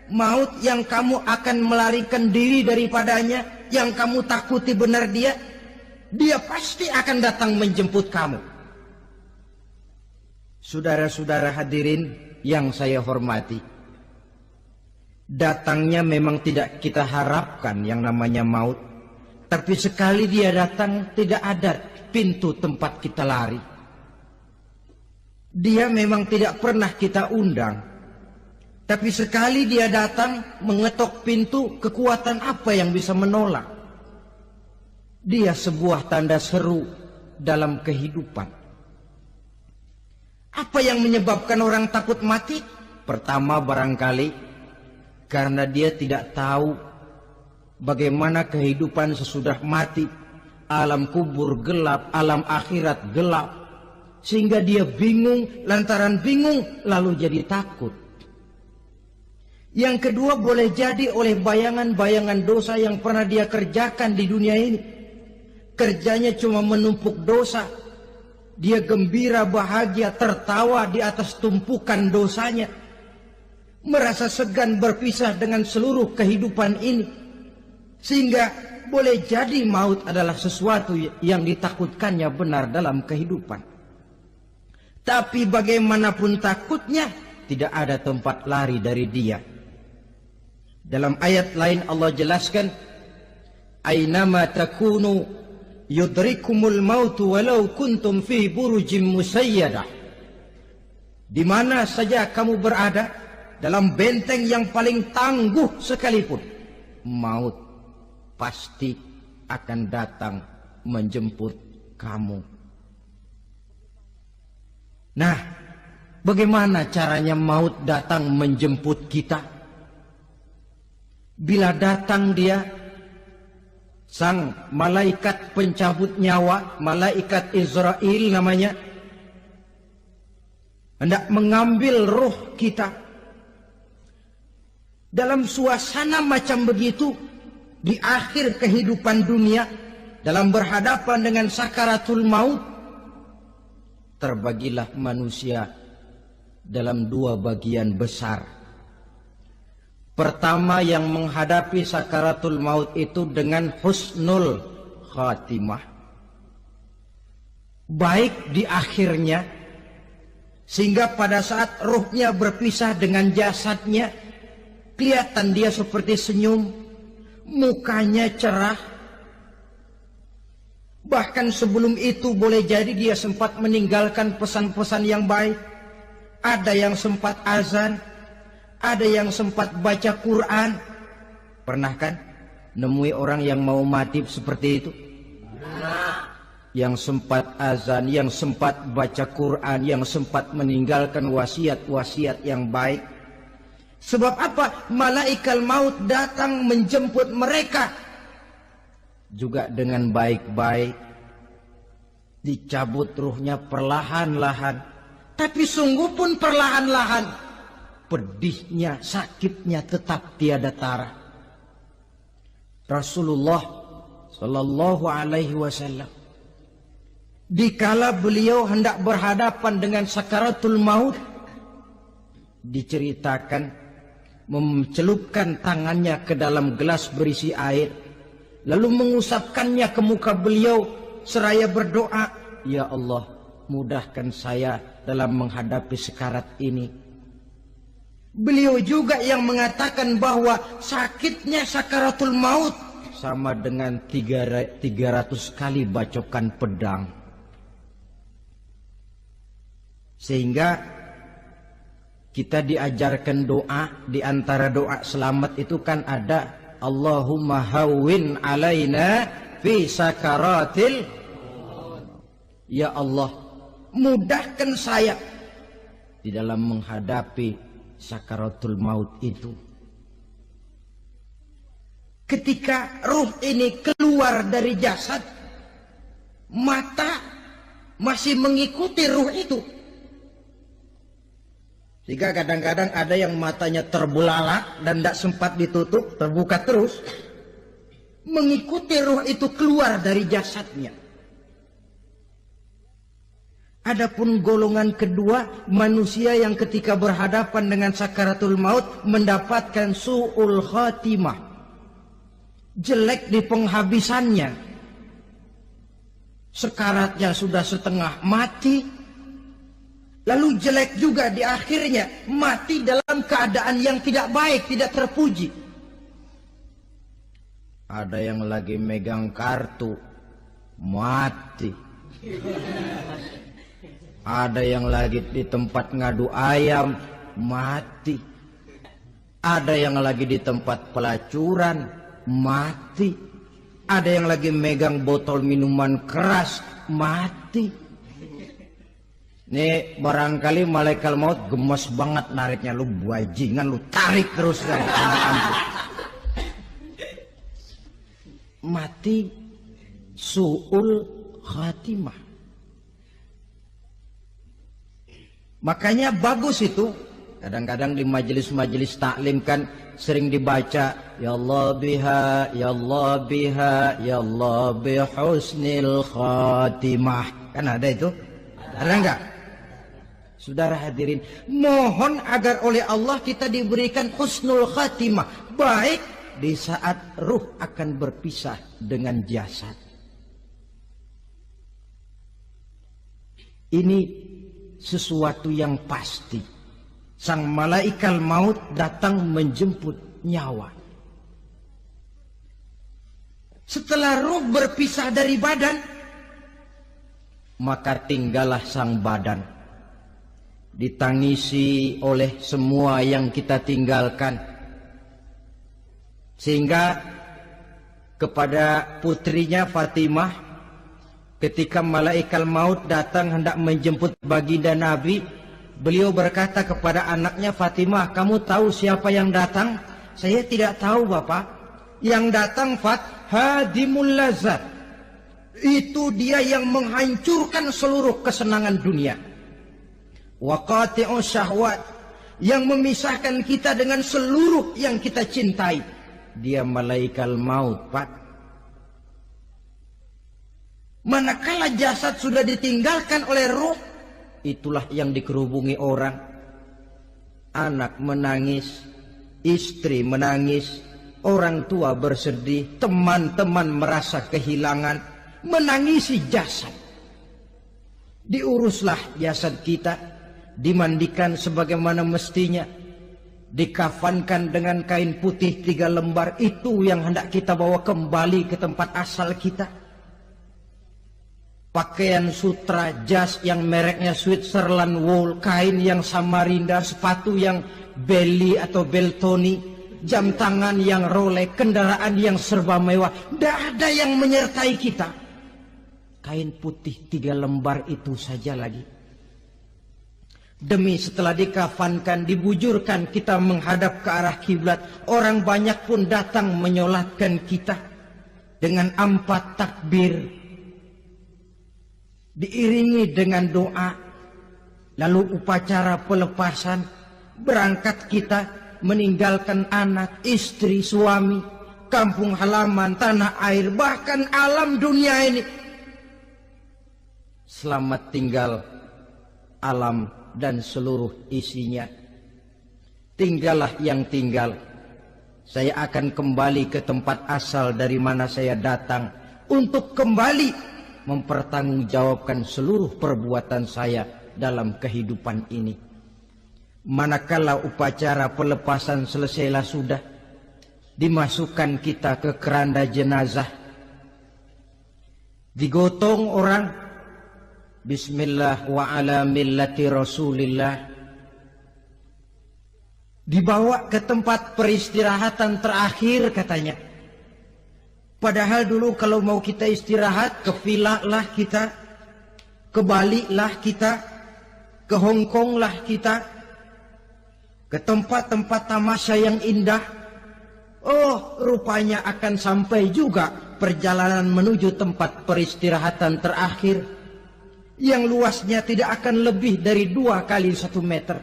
maut yang kamu akan melarikan diri daripadanya, yang kamu takuti benar dia pasti akan datang menjemput kamu. Saudara-saudara hadirin yang saya hormati, datangnya memang tidak kita harapkan yang namanya maut. Tapi sekali dia datang, tidak ada pintu tempat kita lari. Dia memang tidak pernah kita undang. Tapi sekali dia datang, mengetok pintu, kekuatan apa yang bisa menolak? Dia sebuah tanda seru dalam kehidupan. Apa yang menyebabkan orang takut mati? Pertama barangkali karena dia tidak tahu bagaimana kehidupan sesudah mati. Alam kubur gelap, alam akhirat gelap. Sehingga dia bingung, lantaran bingung lalu jadi takut. Yang kedua boleh jadi oleh bayangan-bayangan dosa yang pernah dia kerjakan di dunia ini. Kerjanya cuma menumpuk dosa. Dia gembira, bahagia, tertawa di atas tumpukan dosanya. Merasa segan berpisah dengan seluruh kehidupan ini. Sehingga boleh jadi maut adalah sesuatu yang ditakutkannya benar dalam kehidupan. Tapi bagaimanapun takutnya, tidak ada tempat lari dari dia. Dalam ayat lain Allah jelaskan, Aynama takunu yudrikumul mautu walau kuntum fi burujim musayyadah. Di mana saja kamu berada, dalam benteng yang paling tangguh sekalipun, maut pasti akan datang menjemput kamu. Nah, bagaimana caranya maut datang menjemput kita? Bila datang dia, sang malaikat pencabut nyawa, malaikat Israel namanya, hendak mengambil roh kita. Dalam suasana macam begitu, di akhir kehidupan dunia, dalam berhadapan dengan sakaratul maut, terbagilah manusia dalam dua bagian besar. Pertama, yang menghadapi sakaratul maut itu dengan husnul khatimah, baik di akhirnya, sehingga pada saat ruhnya berpisah dengan jasadnya, kelihatan dia seperti senyum, mukanya cerah. Bahkan sebelum itu boleh jadi dia sempat meninggalkan pesan-pesan yang baik. Ada yang sempat azan, ada yang sempat baca Quran. Pernah kan nemui orang yang mau mati seperti itu? Yang sempat azan, yang sempat baca Quran, yang sempat meninggalkan wasiat-wasiat yang baik. Sebab apa? Malaikat maut datang menjemput mereka juga dengan baik-baik. Dicabut ruhnya perlahan-lahan, tapi sungguh pun perlahan-lahan. Pedihnya, sakitnya tetap tiada tara. Rasulullah Sallallahu Alaihi Wasallam, dikala beliau hendak berhadapan dengan sakaratul maut, diceritakan mencelupkan tangannya ke dalam gelas berisi air, lalu mengusapkannya ke muka beliau seraya berdoa, Ya Allah, mudahkan saya dalam menghadapi sekarat ini. Beliau juga yang mengatakan bahwa sakitnya sakaratul maut sama dengan 300 kali bacokan pedang. Sehingga kita diajarkan doa, di antara doa selamat itu kan ada Allahumma hawwin alaina fi sakaratil. Ya Allah, mudahkan saya di dalam menghadapi sakaratul maut itu. Ketika ruh ini keluar dari jasad, mata masih mengikuti ruh itu. Sehingga kadang-kadang ada yang matanya terbelalak dan tidak sempat ditutup, terbuka terus, mengikuti ruh itu keluar dari jasadnya. Adapun golongan kedua, manusia yang ketika berhadapan dengan sakaratul maut mendapatkan su'ul khatimah, jelek di penghabisannya, sekaratnya sudah setengah mati, lalu jelek juga di akhirnya, mati dalam keadaan yang tidak baik, tidak terpuji. Ada yang lagi megang kartu, mati. Ada yang lagi di tempat ngadu ayam, mati. Ada yang lagi di tempat pelacuran, mati. Ada yang lagi megang botol minuman keras, mati. Nih barangkali malaikat maut gemes banget nariknya, lu bajingan, lu tarik terus kan. Mati su'ul khatimah. Makanya bagus itu. Kadang-kadang di majelis-majelis taklim kan sering dibaca ya Allah biha, ya Allah biha, ya Allah bihusnil khatimah. Kan ada itu? Ada enggak? Saudara hadirin, mohon agar oleh Allah kita diberikan husnul khatimah, baik di saat ruh akan berpisah dengan jasad. Ini sesuatu yang pasti. Sang malaikat maut datang menjemput nyawa. Setelah ruh berpisah dari badan, maka tinggallah sang badan, ditangisi oleh semua yang kita tinggalkan. Sehingga kepada putrinya Fatimah, ketika malaikat maut datang hendak menjemput baginda Nabi, beliau berkata kepada anaknya, Fatimah, kamu tahu siapa yang datang? Saya tidak tahu, Bapak. Yang datang hadimul lazat. Itu dia yang menghancurkan seluruh kesenangan dunia. Waqati'u syahwat, yang memisahkan kita dengan seluruh yang kita cintai. Dia malaikat maut, Pak. Manakala jasad sudah ditinggalkan oleh ruh, itulah yang dikerubungi orang. Anak menangis, istri menangis, orang tua bersedih, teman-teman merasa kehilangan, menangisi jasad. Diuruslah jasad kita, dimandikan sebagaimana mestinya, dikafankan dengan kain putih 3 lembar. Itu yang hendak kita bawa kembali ke tempat asal kita. Pakaian sutra, jas yang mereknya Switzerland wool, kain yang Samarinda, sepatu yang Belly atau Beltoni, jam tangan yang Rolex, kendaraan yang serba mewah. Tidak ada yang menyertai kita. Kain putih 3 lembar itu saja lagi. Demi setelah dikafankan, dibujurkan, kita menghadap ke arah kiblat. Orang banyak pun datang menyolatkan kita dengan 4 takbir, diiringi dengan doa. Lalu upacara pelepasan, berangkat kita meninggalkan anak, istri, suami, kampung halaman, tanah air, bahkan alam dunia ini. Selamat tinggal alam dan seluruh isinya. Tinggallah yang tinggal. Saya akan kembali ke tempat asal dari mana saya datang, untuk kembali mempertanggungjawabkan seluruh perbuatan saya dalam kehidupan ini. Manakala upacara pelepasan selesailah sudah, dimasukkan kita ke keranda jenazah, digotong orang, bismillah wa ala millati rasulillah, dibawa ke tempat peristirahatan terakhir katanya. Padahal dulu kalau mau kita istirahat, ke villa lah kita, ke Bali lah kita, ke Hong Kong lah kita, ke tempat-tempat tamasya yang indah. Oh, rupanya akan sampai juga perjalanan menuju tempat peristirahatan terakhir yang luasnya tidak akan lebih dari 2 kali 1 meter.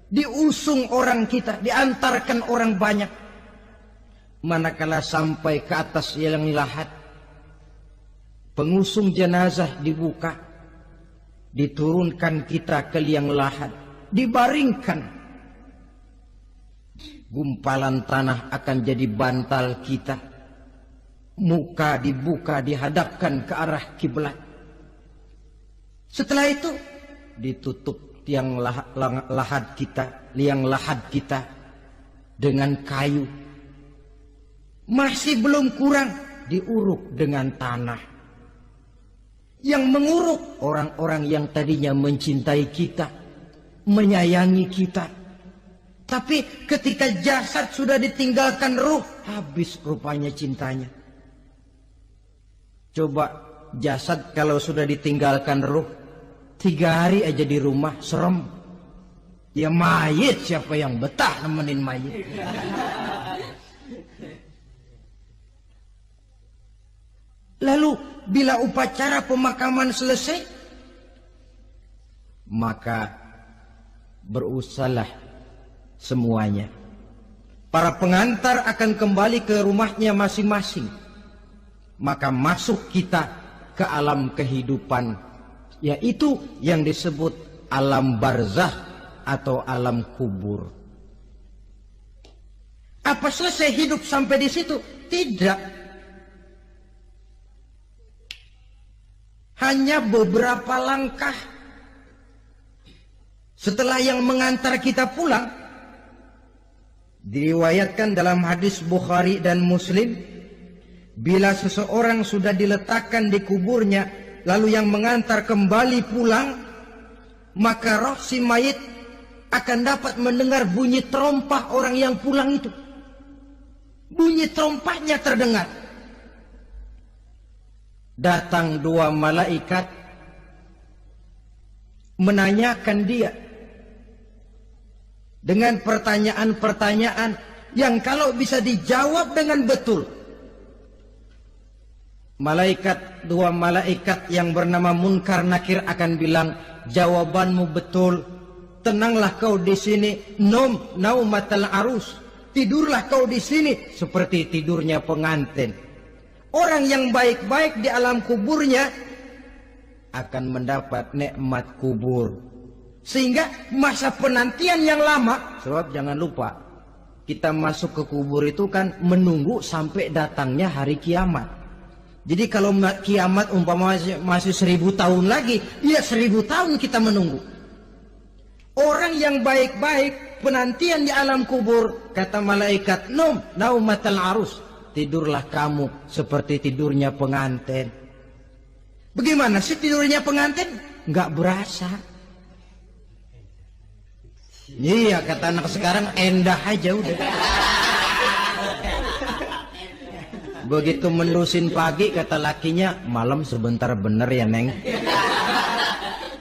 Diusung orang kita, diantarkan orang banyak. Manakala sampai ke atas liang lahat, pengusung jenazah dibuka, diturunkan kita ke liang lahat, dibaringkan. Gumpalan tanah akan jadi bantal kita. Muka dibuka, dihadapkan ke arah kiblat. Setelah itu ditutup liang lahat kita dengan kayu. Masih belum kurang, diuruk dengan tanah. Yang menguruk orang-orang yang tadinya mencintai kita, menyayangi kita. Tapi ketika jasad sudah ditinggalkan ruh, habis rupanya cintanya. Coba jasad kalau sudah ditinggalkan ruh, 3 hari aja di rumah, serem. Ya mayit, siapa yang betah nemenin mayit? Lalu bila upacara pemakaman selesai, maka berusahalah semuanya. Para pengantar akan kembali ke rumahnya masing-masing. Maka masuk kita ke alam kehidupan, yaitu yang disebut alam barzakh atau alam kubur. Apa selesai hidup sampai di situ? Tidak. Hanya beberapa langkah setelah yang mengantar kita pulang. Diriwayatkan dalam hadis Bukhari dan Muslim, bila seseorang sudah diletakkan di kuburnya, lalu yang mengantar kembali pulang, maka roh si mayit akan dapat mendengar bunyi terompah orang yang pulang itu. Bunyi terompahnya terdengar. Datang 2 malaikat menanyakan dia dengan pertanyaan-pertanyaan yang kalau bisa dijawab dengan betul. 2 malaikat yang bernama Munkar Nakir akan bilang, jawabanmu betul. Tenanglah kau di sini, naumatal arus. Tidurlah kau di sini seperti tidurnya pengantin. Orang yang baik-baik di alam kuburnya akan mendapat nikmat kubur. Sehingga masa penantian yang lama, sebab jangan lupa, kita masuk ke kubur itu kan menunggu sampai datangnya hari kiamat. Jadi kalau kiamat umpama masih 1000 tahun lagi, ya 1000 tahun kita menunggu. Orang yang baik-baik penantian di alam kubur, kata malaikat, naumatal arus. Tidurlah kamu seperti tidurnya pengantin. Bagaimana sih tidurnya pengantin? Nggak berasa. Iya, kata anak sekarang, endah aja udah. Begitu mendusin pagi, kata lakinya, malam sebentar bener ya Neng.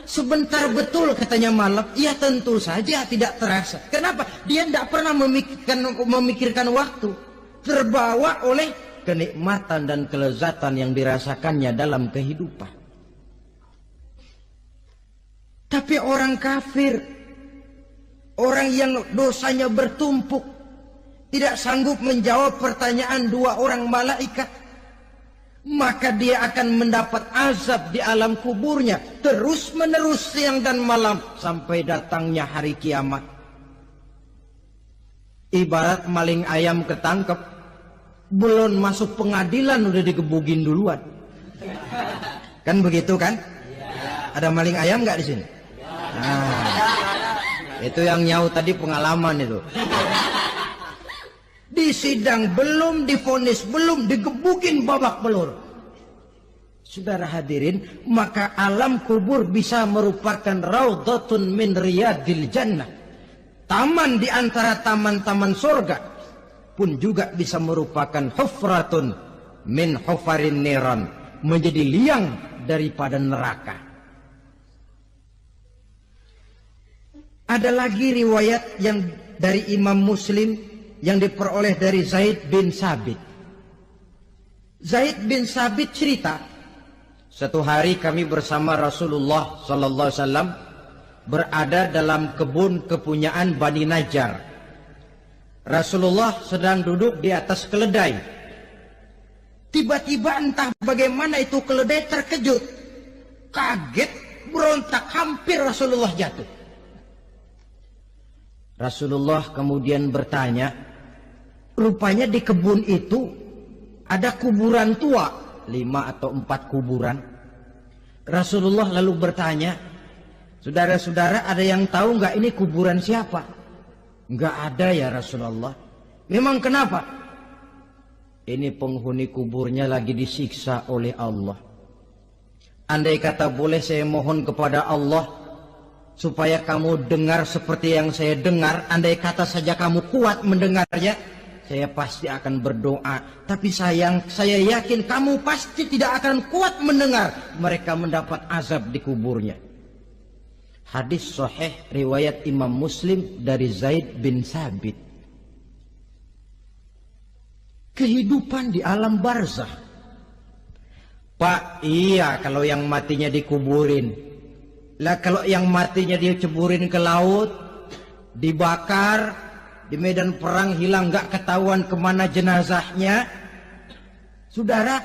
Sebentar betul katanya malam. Ya tentu saja tidak terasa. Kenapa? Dia tidak pernah memikirkan waktu. Terbawa oleh kenikmatan dan kelezatan yang dirasakannya dalam kehidupan. Tapi orang kafir, orang yang dosanya bertumpuk, tidak sanggup menjawab pertanyaan 2 orang malaikat, maka dia akan mendapat azab di alam kuburnya terus menerus siang dan malam sampai datangnya hari kiamat. Ibarat maling ayam ketangkep, belum masuk pengadilan udah digebugin duluan. Kan begitu kan? Ada maling ayam nggak di sini? Nah, itu yang nyaut tadi pengalaman itu. Disidang belum, divonis belum, digebukin babak belur. Saudara hadirin, maka alam kubur bisa merupakan raudhatun min riyadil jannah. Taman di antara taman-taman surga pun juga bisa merupakan hufratun min hufarin niran, menjadi liang daripada neraka. Ada lagi riwayat yang dari Imam Muslim yang diperoleh dari Zaid bin Sabit. Zaid bin Sabit cerita, suatu hari kami bersama Rasulullah sallallahu alaihi wasallam berada dalam kebun kepunyaan Bani Najjar. Rasulullah sedang duduk di atas keledai. Tiba-tiba entah bagaimana itu keledai terkejut, kaget, berontak, hampir Rasulullah jatuh. Rasulullah kemudian bertanya, rupanya di kebun itu ada kuburan tua, 5 atau 4 kuburan. Rasulullah lalu bertanya, saudara-saudara ada yang tahu nggak ini kuburan siapa? Nggak ada ya Rasulullah. Memang kenapa? Ini penghuni kuburnya lagi disiksa oleh Allah. Andai kata boleh saya mohon kepada Allah supaya kamu dengar seperti yang saya dengar, andai kata saja kamu kuat mendengarnya, saya pasti akan berdoa. Tapi sayang, saya yakin kamu pasti tidak akan kuat mendengar mereka mendapat azab di kuburnya. Hadis sahih riwayat Imam Muslim dari Zaid bin Sabit. Kehidupan di alam barzah. Pak, iya kalau yang matinya dikuburin. Lah kalau yang matinya dia ceburin ke laut, dibakar, di medan perang hilang gak ketahuan kemana jenazahnya. Saudara,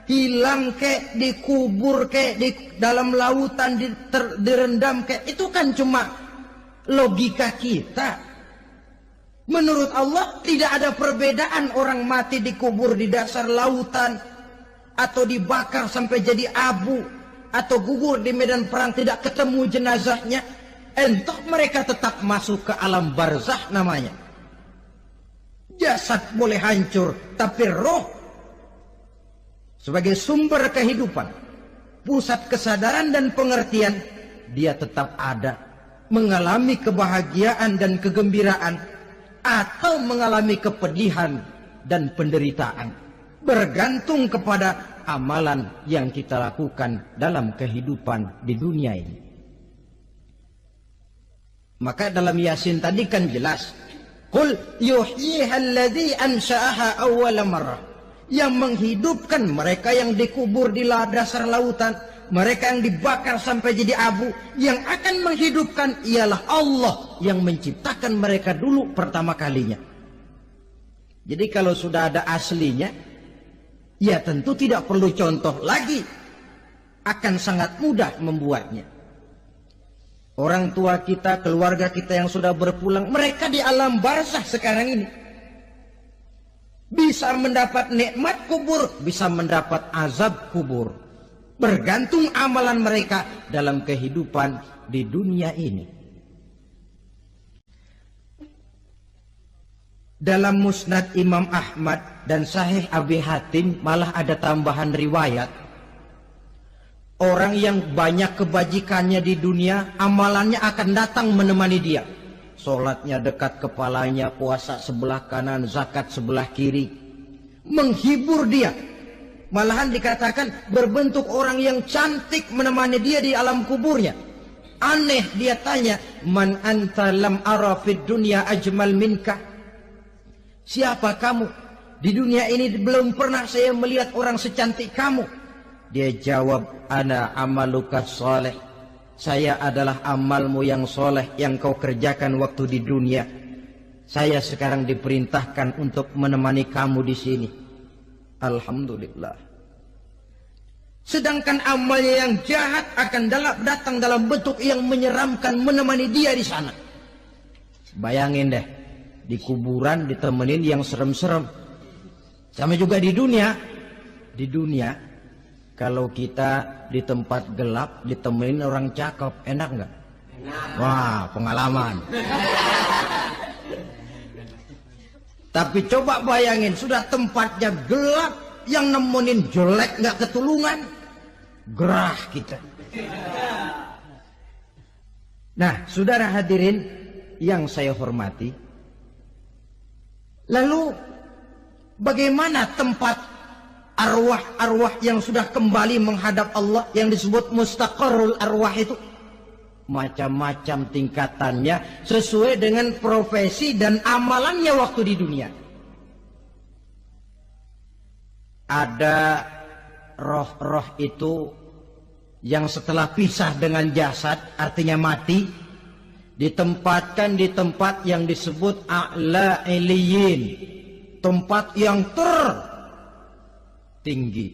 hilang kek, dikubur kek, di dalam lautan direndam kek, itu kan cuma logika kita. Menurut Allah tidak ada perbedaan orang mati dikubur di dasar lautan, atau dibakar sampai jadi abu, atau gugur di medan perang tidak ketemu jenazahnya. Entah mereka tetap masuk ke alam barzah namanya. Jasad boleh hancur, tapi roh sebagai sumber kehidupan, pusat kesadaran dan pengertian, dia tetap ada, mengalami kebahagiaan dan kegembiraan, atau mengalami kepedihan dan penderitaan, bergantung kepada amalan yang kita lakukan dalam kehidupan di dunia ini. Maka dalam Yasin tadi kan jelas, qul yuhyiha alladzi ansha'aha awwala marrah, yang menghidupkan mereka yang dikubur di dasar lautan, mereka yang dibakar sampai jadi abu, yang akan menghidupkan ialah Allah yang menciptakan mereka dulu pertama kalinya. Jadi kalau sudah ada aslinya, ya tentu tidak perlu contoh lagi, akan sangat mudah membuatnya. Orang tua kita, keluarga kita yang sudah berpulang, mereka di alam barzah sekarang ini bisa mendapat nikmat kubur, bisa mendapat azab kubur, bergantung amalan mereka dalam kehidupan di dunia ini. Dalam Musnad Imam Ahmad dan Sahih Abi Hatim malah ada tambahan riwayat. Orang yang banyak kebajikannya di dunia, amalannya akan datang menemani dia. Sholatnya dekat kepalanya, puasa sebelah kanan, zakat sebelah kiri, menghibur dia. Malahan dikatakan berbentuk orang yang cantik menemani dia di alam kuburnya. Aneh, dia tanya, man anta lam ara fid dunya ajmal minka. Siapa kamu? Di dunia ini belum pernah saya melihat orang secantik kamu. Dia jawab, ana amaluka soleh. Saya adalah amalmu yang soleh yang kau kerjakan waktu di dunia. Saya sekarang diperintahkan untuk menemani kamu di sini. Alhamdulillah. Sedangkan amalnya yang jahat akan datang dalam bentuk yang menyeramkan menemani dia di sana. Bayangin deh, di kuburan ditemenin yang serem-serem. Sama juga di dunia. Di dunia, kalau kita di tempat gelap ditemenin orang cakep, enak nggak? Wah, pengalaman. Tapi coba bayangin, sudah tempatnya gelap, yang nemenin jelek nggak ketulungan, gerah kita. Nah, saudara hadirin yang saya hormati, lalu bagaimana tempat arwah-arwah yang sudah kembali menghadap Allah yang disebut mustaqarrul arwah itu? Macam-macam tingkatannya sesuai dengan profesi dan amalannya waktu di dunia. Ada roh-roh itu yang setelah pisah dengan jasad, artinya mati, ditempatkan di tempat yang disebut a'la iliyin, tempat yang tertinggi.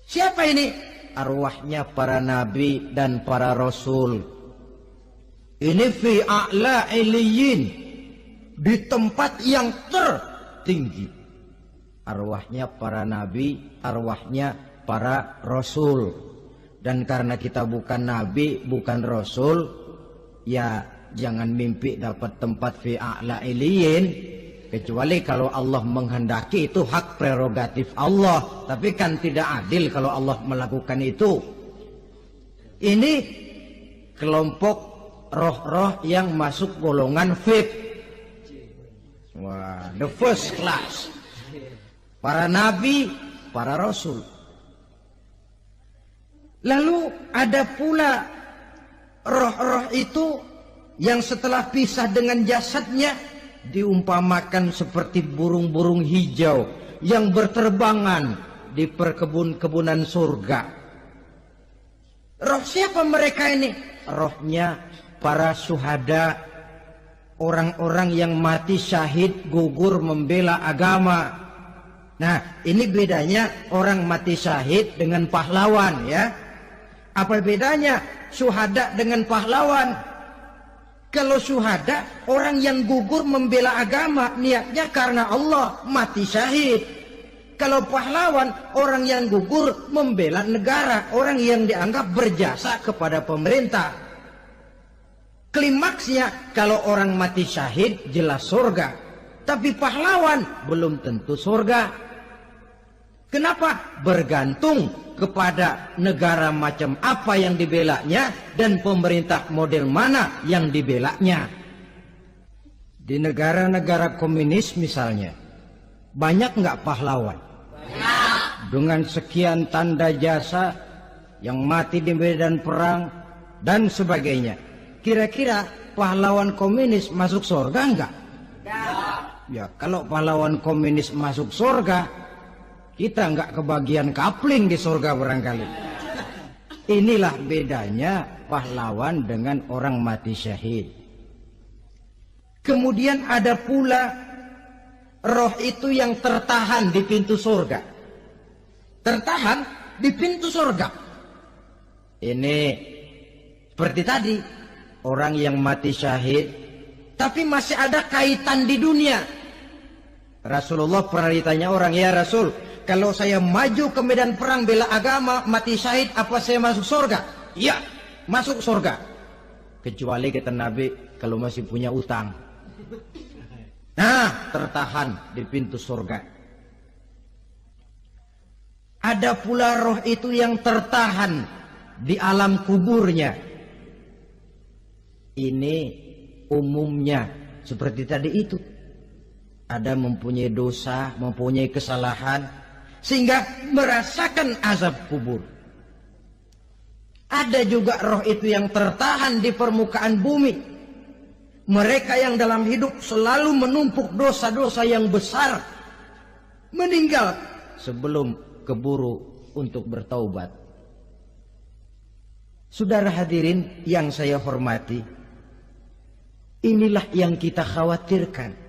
Siapa ini? Arwahnya para nabi dan para rasul. Ini fi a'la iliyin, di tempat yang tertinggi. Arwahnya para nabi, arwahnya para rasul. Dan karena kita bukan nabi, bukan rasul, ya jangan mimpi dapat tempat fi a'la iliyin. Kecuali kalau Allah menghendaki, itu hak prerogatif Allah. Tapi kan tidak adil kalau Allah melakukan itu. Ini kelompok roh-roh yang masuk golongan VIP. Wah, the first class. Para nabi, para rasul. Lalu ada pula roh-roh itu yang setelah pisah dengan jasadnya diumpamakan seperti burung-burung hijau yang berterbangan di perkebun-kebunan surga. Roh siapa mereka ini? Rohnya para syuhada, orang-orang yang mati syahid gugur membela agama. Nah, ini bedanya orang mati syahid dengan pahlawan, ya. Apa bedanya syuhada dengan pahlawan? Kalau syuhada, orang yang gugur membela agama, niatnya karena Allah, mati syahid. Kalau pahlawan, orang yang gugur membela negara, orang yang dianggap berjasa kepada pemerintah. Klimaksnya, kalau orang mati syahid, jelas surga. Tapi pahlawan, belum tentu surga. Kenapa? Bergantung kepada negara macam apa yang dibelanya dan pemerintah model mana yang dibelanya. Di negara-negara komunis misalnya, banyak nggak pahlawan? Banyak. Dengan sekian tanda jasa yang mati di medan perang dan sebagainya. Kira-kira pahlawan komunis masuk surga enggak? Ya, kalau pahlawan komunis masuk surga, kita nggak kebagian kapling di surga barangkali. Inilah bedanya pahlawan dengan orang mati syahid. Kemudian ada pula roh itu yang tertahan di pintu surga. Tertahan di pintu surga. Ini seperti tadi, orang yang mati syahid tapi masih ada kaitan di dunia. Rasulullah pernah ditanya orang, ya Rasul, kalau saya maju ke medan perang bela agama, mati syahid, apa saya masuk surga? Iya, masuk surga. Kecuali kata Nabi, kalau masih punya utang. Nah, tertahan di pintu surga. Ada pula roh itu yang tertahan di alam kuburnya. Ini umumnya seperti tadi itu. Ada mempunyai dosa, mempunyai kesalahan, sehingga merasakan azab kubur. Ada juga roh itu yang tertahan di permukaan bumi. Mereka yang dalam hidup selalu menumpuk dosa-dosa yang besar, meninggal sebelum keburu untuk bertaubat. Saudara hadirin yang saya hormati, inilah yang kita khawatirkan.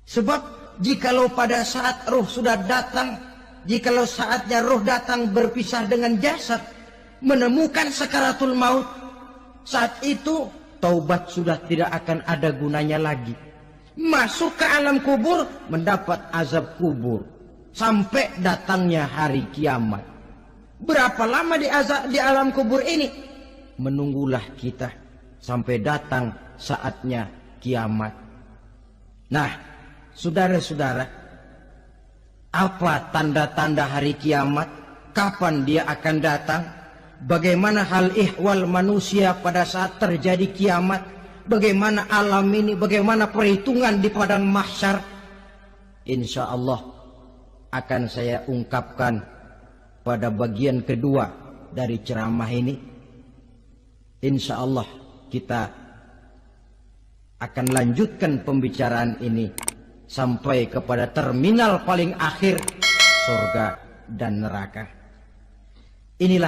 Sebab jikalau pada saat roh sudah datang, jikalau saatnya roh datang berpisah dengan jasad, menemukan sakaratul maut, saat itu taubat sudah tidak akan ada gunanya lagi. Masuk ke alam kubur, mendapat azab kubur, sampai datangnya hari kiamat. Berapa lama di alam kubur ini? Menunggulah kita sampai datang saatnya kiamat. Nah, saudara-saudara, apa tanda-tanda hari kiamat? Kapan dia akan datang? Bagaimana hal ihwal manusia pada saat terjadi kiamat? Bagaimana alam ini? Bagaimana perhitungan di padang mahsyar? Insya Allah akan saya ungkapkan pada bagian kedua dari ceramah ini. Insya Allah kita akan lanjutkan pembicaraan ini sampai kepada terminal paling akhir, surga dan neraka. Inilah